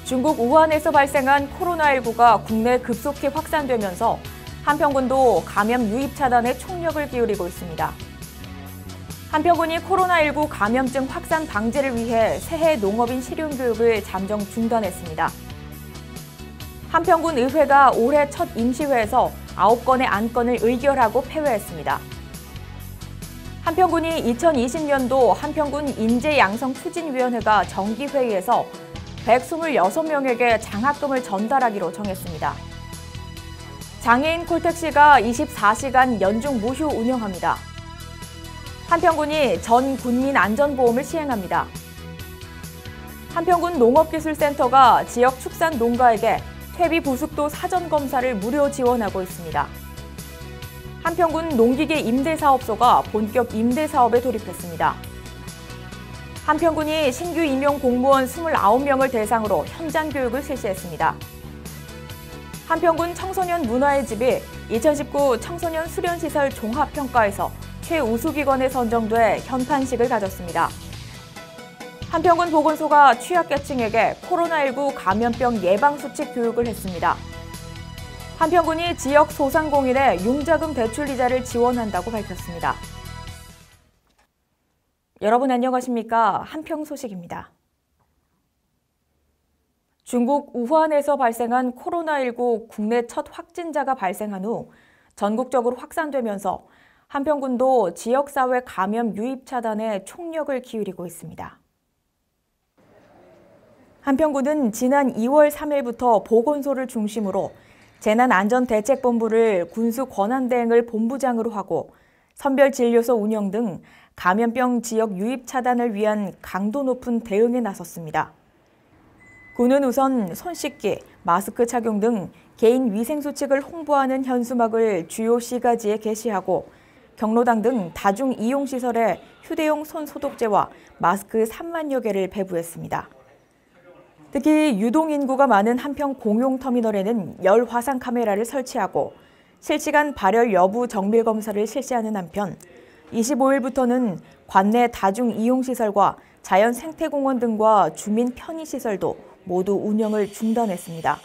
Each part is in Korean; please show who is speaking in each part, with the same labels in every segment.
Speaker 1: 중국 우한에서 발생한 코로나19가 국내 급속히 확산되면서 한평군도 감염 유입 차단에 총력을 기울이고 있습니다. 한평군이 코로나19 감염증 확산 방지를 위해 새해 농업인 실용교육을 잠정 중단했습니다. 한평군 의회가 올해 첫 임시회에서 9건의 안건을 의결하고 폐회했습니다. 한평군이 2020년도 한평군 인재양성추진위원회가 정기회의에서 126명에게 장학금을 전달하기로 정했습니다. 장애인 콜택시가 24시간 연중 무휴 운영합니다. 한평군이 전 군민 안전보험을 시행합니다. 한평군 농업기술센터가 지역 축산 농가에게 퇴비 부숙도 사전검사를 무료 지원하고 있습니다. 한평군 농기계 임대사업소가 본격 임대사업에 돌입했습니다. 한평군이 신규 임용 공무원 29명을 대상으로 현장 교육을 실시했습니다. 한평군 청소년 문화의 집이 2019 청소년 수련시설 종합평가에서 최우수기관에 선정돼 현판식을 가졌습니다. 한평군 보건소가 취약계층에게 코로나19 감염병 예방수칙 교육을 했습니다. 한평군이 지역 소상공인의 융자금 대출이자를 지원한다고 밝혔습니다. 여러분 안녕하십니까? 한평 소식입니다. 중국 우한에서 발생한 코로나19 국내 첫 확진자가 발생한 후 전국적으로 확산되면서 한평군도 지역사회 감염 유입 차단에 총력을 기울이고 있습니다. 한평군은 지난 2월 3일부터 보건소를 중심으로 재난안전대책본부를 군수권한대행을 본부장으로 하고 선별진료소 운영 등 감염병 지역 유입 차단을 위한 강도 높은 대응에 나섰습니다. 군은 우선 손 씻기, 마스크 착용 등 개인 위생 수칙을 홍보하는 현수막을 주요 시가지에 게시하고 경로당 등 다중 이용시설에 휴대용 손 소독제와 마스크 3만여 개를 배부했습니다. 특히 유동인구가 많은 한평 공용터미널에는 열 화상 카메라를 설치하고 실시간 발열 여부 정밀 검사를 실시하는 한편 25일부터는 관내 다중 이용시설과 자연 생태공원 등과 주민 편의시설도 모두 운영을 중단했습니다.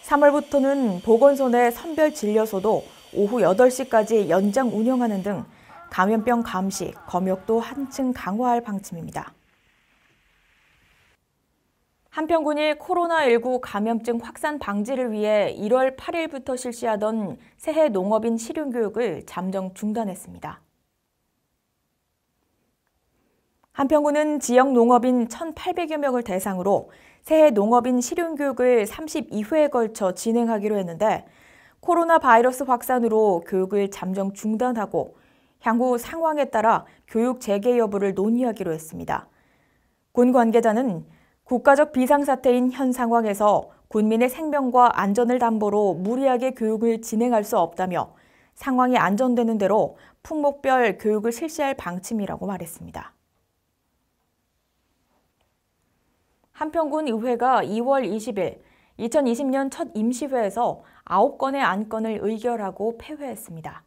Speaker 1: 3월부터는 보건소 내 선별진료소도 오후 8시까지 연장 운영하는 등 감염병 감시, 검역도 한층 강화할 방침입니다. 한평군이 코로나19 감염증 확산 방지를 위해 1월 8일부터 실시하던 새해 농업인 실용교육을 잠정 중단했습니다. 한평군은 지역 농업인 1,800여 명을 대상으로 새해 농업인 실용교육을 32회에 걸쳐 진행하기로 했는데 코로나 바이러스 확산으로 교육을 잠정 중단하고 향후 상황에 따라 교육 재개 여부를 논의하기로 했습니다. 군 관계자는 국가적 비상사태인 현 상황에서 군민의 생명과 안전을 담보로 무리하게 교육을 진행할 수 없다며 상황이 안전되는 대로 품목별 교육을 실시할 방침이라고 말했습니다. 한평군 의회가 2월 20일 2020년 첫 임시회에서 9건의 안건을 의결하고 폐회했습니다.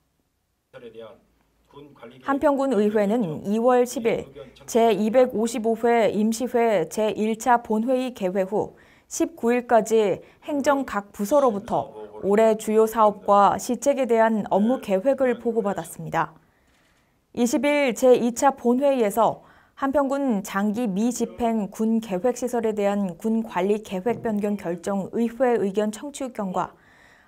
Speaker 1: 한평군 의회는 2월 10일 제255회 임시회 제1차 본회의 개회 후 19일까지 행정 각 부서로부터 올해 주요 사업과 시책에 대한 업무 계획을 보고받았습니다. 20일 제2차 본회의에서 한평군 장기 미집행 군 계획시설에 대한 군 관리 계획 변경 결정 의회 의견 청취권과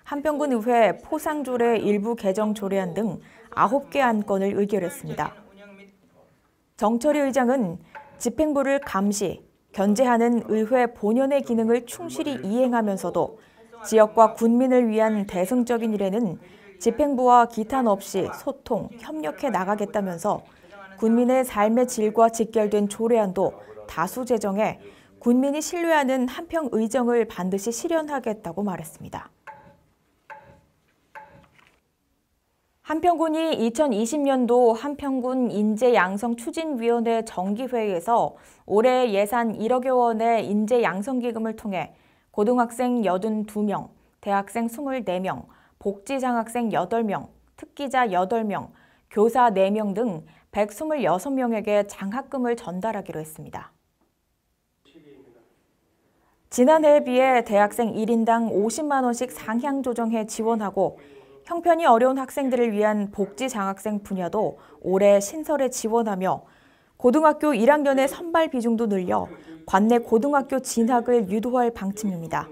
Speaker 1: 한평군 의회 포상조례 일부 개정 조례안 등 9개 안건을 의결했습니다. 정철희 의장은 집행부를 감시, 견제하는 의회 본연의 기능을 충실히 이행하면서도 지역과 군민을 위한 대승적인 일에는 집행부와 기탄 없이 소통, 협력해 나가겠다면서 군민의 삶의 질과 직결된 조례안도 다수 제정해 군민이 신뢰하는 한평 의정을 반드시 실현하겠다고 말했습니다. 한평군이 2020년도 한평군 인재양성추진위원회 정기회의에서 올해 예산 1억여 원의 인재양성기금을 통해 고등학생 82명, 대학생 24명, 복지장학생 8명, 특기자 8명, 교사 4명 등 126명에게 장학금을 전달하기로 했습니다. 지난해에 비해 대학생 1인당 50만 원씩 상향 조정해 지원하고 형편이 어려운 학생들을 위한 복지 장학생 분야도 올해 신설에 지원하며 고등학교 1학년의 선발 비중도 늘려 관내 고등학교 진학을 유도할 방침입니다.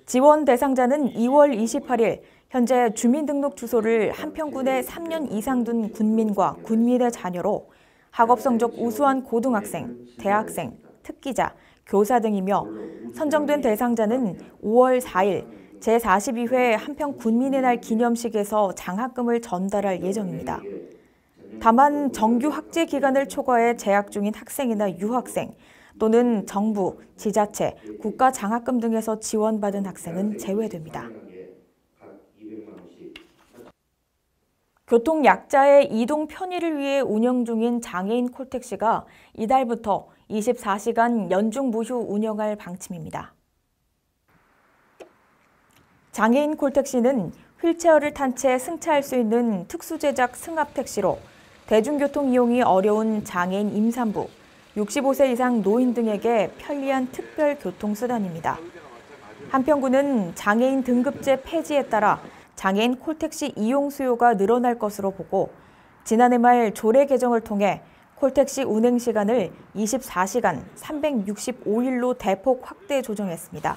Speaker 1: 지원 대상자는 2월 28일 현재 주민등록 주소를 한평군에 3년 이상 둔 군민과 군민의 자녀로 학업 성적 우수한 고등학생, 대학생, 특기자, 교사 등이며 선정된 대상자는 5월 4일 제42회 한평 군민의 날 기념식에서 장학금을 전달할 예정입니다. 다만 정규 학제 기간을 초과해 재학 중인 학생이나 유학생 또는 정부, 지자체, 국가 장학금 등에서 지원받은 학생은 제외됩니다. 교통 약자의 이동 편의를 위해 운영 중인 장애인 콜택시가 이달부터 24시간 연중 무휴 운영할 방침입니다. 장애인 콜택시는 휠체어를 탄 채 승차할 수 있는 특수 제작 승합택시로 대중교통 이용이 어려운 장애인 임산부, 65세 이상 노인 등에게 편리한 특별 교통수단입니다. 한평군은 장애인 등급제 폐지에 따라 장애인 콜택시 이용 수요가 늘어날 것으로 보고 지난해 말 조례 개정을 통해 콜택시 운행 시간을 24시간 365일로 대폭 확대 조정했습니다.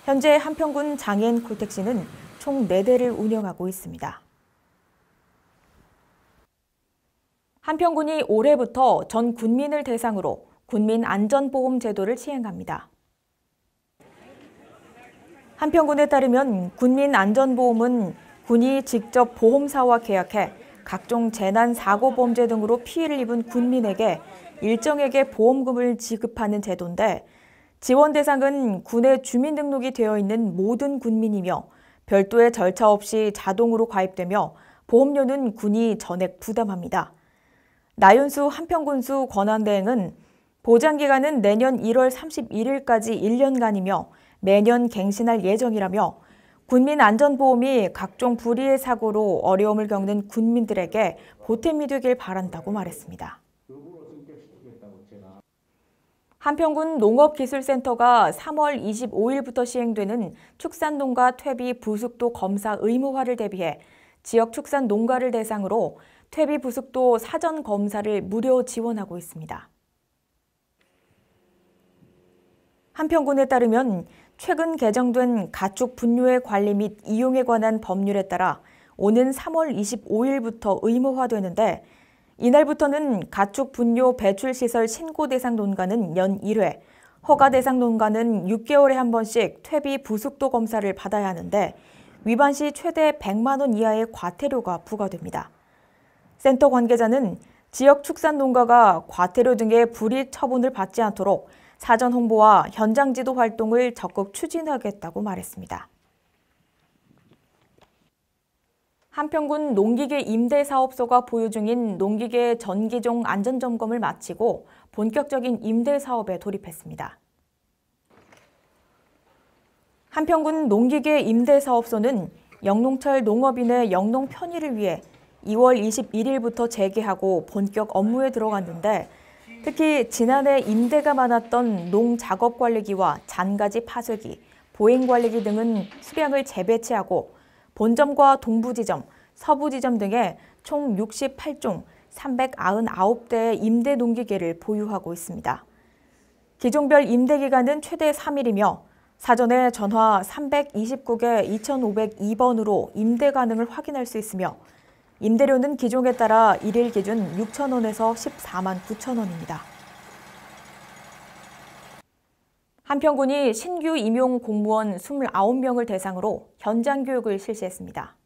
Speaker 1: 현재 한평군 장애인 콜택시는 총 4대를 운영하고 있습니다. 한평군이 올해부터 전 군민을 대상으로 군민 안전보험 제도를 시행합니다. 한평군에 따르면 군민 안전보험은 군이 직접 보험사와 계약해 각종 재난, 사고, 범죄 등으로 피해를 입은 군민에게 일정액의 보험금을 지급하는 제도인데 지원 대상은 군에 주민등록이 되어 있는 모든 군민이며 별도의 절차 없이 자동으로 가입되며 보험료는 군이 전액 부담합니다. 나윤수 한평군수 권한대행은 보장기간은 내년 1월 31일까지 1년간이며 매년 갱신할 예정이라며 군민안전보험이 각종 불의의 사고로 어려움을 겪는 군민들에게 보탬이 되길 바란다고 말했습니다. 한평군 농업기술센터가 3월 25일부터 시행되는 축산농가 퇴비 부숙도 검사 의무화를 대비해 지역 축산 농가를 대상으로 퇴비 부숙도 사전 검사를 무료 지원하고 있습니다. 한평군에 따르면 최근 개정된 가축 분뇨의 관리 및 이용에 관한 법률에 따라 오는 3월 25일부터 의무화되는데 이날부터는 가축 분뇨 배출 시설 신고 대상 농가는 연 1회, 허가 대상 농가는 6개월에 한 번씩 퇴비 부숙도 검사를 받아야 하는데 위반 시 최대 100만 원 이하의 과태료가 부과됩니다. 센터 관계자는 지역 축산 농가가 과태료 등의 불이익 처분을 받지 않도록 사전 홍보와 현장 지도 활동을 적극 추진하겠다고 말했습니다. 한평군 농기계 임대사업소가 보유 중인 농기계 전기종 안전점검을 마치고 본격적인 임대사업에 돌입했습니다. 한평군 농기계 임대사업소는 영농철 농업인의 영농 편의를 위해 2월 21일부터 재개하고 본격 업무에 들어갔는데 특히 지난해 임대가 많았던 농작업관리기와 잔가지 파쇄기, 보행관리기 등은 수량을 재배치하고 본점과 동부지점, 서부지점 등에 총 68종 399대의 임대 농기계를 보유하고 있습니다. 기종별 임대기간은 최대 3일이며 사전에 전화 329개 2502번으로 임대 가능을 확인할 수 있으며 임대료는 기종에 따라 1일 기준 6,000원에서 14만 9천원입니다. 한평군이 신규 임용 공무원 29명을 대상으로 현장 교육을 실시했습니다.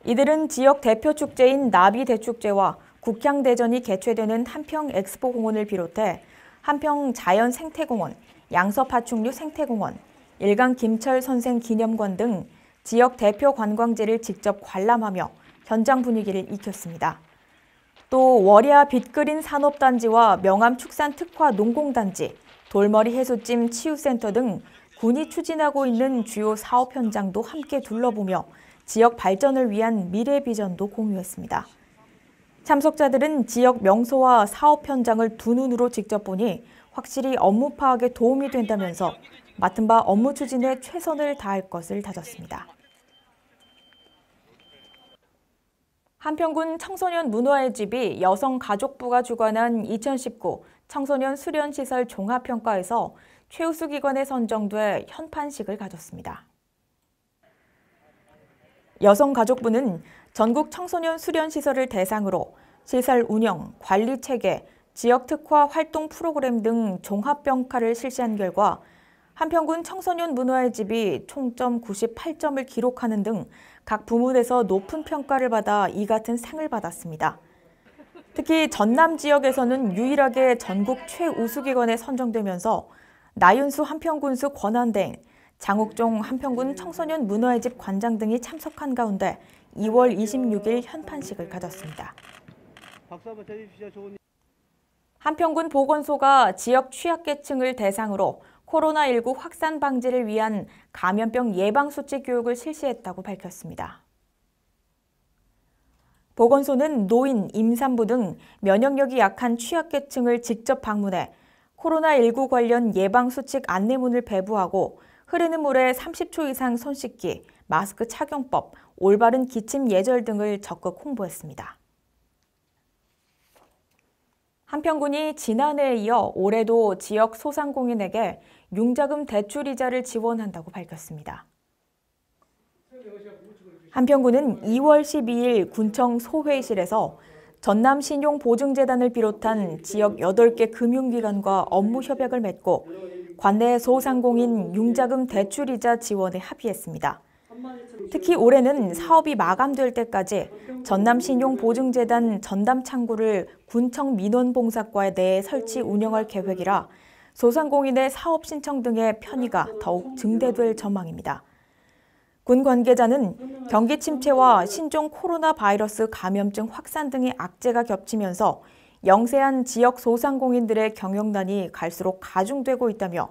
Speaker 1: 이들은 지역 대표 축제인 나비대축제와 국향대전이 개최되는 한평 엑스포공원을 비롯해 한평 자연생태공원, 양서파충류 생태공원, 일강 김철 선생 기념관 등 지역 대표 관광지를 직접 관람하며 현장 분위기를 익혔습니다. 또 월야 빗그린 산업단지와 명암 축산특화 농공단지, 돌머리 해수찜 치유센터 등 군이 추진하고 있는 주요 사업 현장도 함께 둘러보며 지역 발전을 위한 미래 비전도 공유했습니다. 참석자들은 지역 명소와 사업 현장을 두 눈으로 직접 보니 확실히 업무 파악에 도움이 된다면서 맡은 바 업무 추진에 최선을 다할 것을 다졌습니다. 한평군 청소년 문화의 집이 여성가족부가 주관한 2019 청소년 수련시설 종합평가에서 최우수 기관에 선정돼 현판식을 가졌습니다. 여성가족부는 전국 청소년 수련시설을 대상으로 시설 운영, 관리 체계, 지역 특화 활동 프로그램 등 종합평가를 실시한 결과 한평군 청소년 문화의 집이 총점 98점을 기록하는 등 각 부문에서 높은 평가를 받아 이 같은 상을 받았습니다. 특히 전남 지역에서는 유일하게 전국 최우수기관에 선정되면서 나윤수 한평군수 권한대행, 장옥종 한평군 청소년 문화의 집 관장 등이 참석한 가운데 2월 26일 현판식을 가졌습니다. 한평군 보건소가 지역 취약계층을 대상으로 코로나19 확산 방지를 위한 감염병 예방수칙 교육을 실시했다고 밝혔습니다. 보건소는 노인, 임산부 등 면역력이 약한 취약계층을 직접 방문해 코로나19 관련 예방수칙 안내문을 배부하고 흐르는 물에 30초 이상 손 씻기, 마스크 착용법, 올바른 기침 예절 등을 적극 홍보했습니다. 한평군이 지난해에 이어 올해도 지역 소상공인에게 융자금 대출이자를 지원한다고 밝혔습니다. 한평군은 2월 12일 군청 소회의실에서 전남신용보증재단을 비롯한 지역 8개 금융기관과 업무 협약을 맺고 관내 소상공인 융자금 대출이자 지원에 합의했습니다. 특히 올해는 사업이 마감될 때까지 전남신용보증재단 전담창구를 군청 민원봉사과 내에 설치 운영할 계획이라 소상공인의 사업 신청 등의 편의가 더욱 증대될 전망입니다. 군 관계자는 경기 침체와 신종 코로나 바이러스 감염증 확산 등의 악재가 겹치면서 영세한 지역 소상공인들의 경영난이 갈수록 가중되고 있다며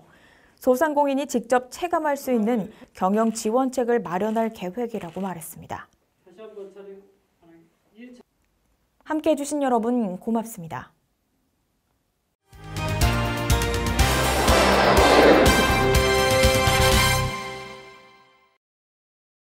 Speaker 1: 소상공인이 직접 체감할 수 있는 경영 지원책을 마련할 계획이라고 말했습니다. 함께해 주신 여러분 고맙습니다.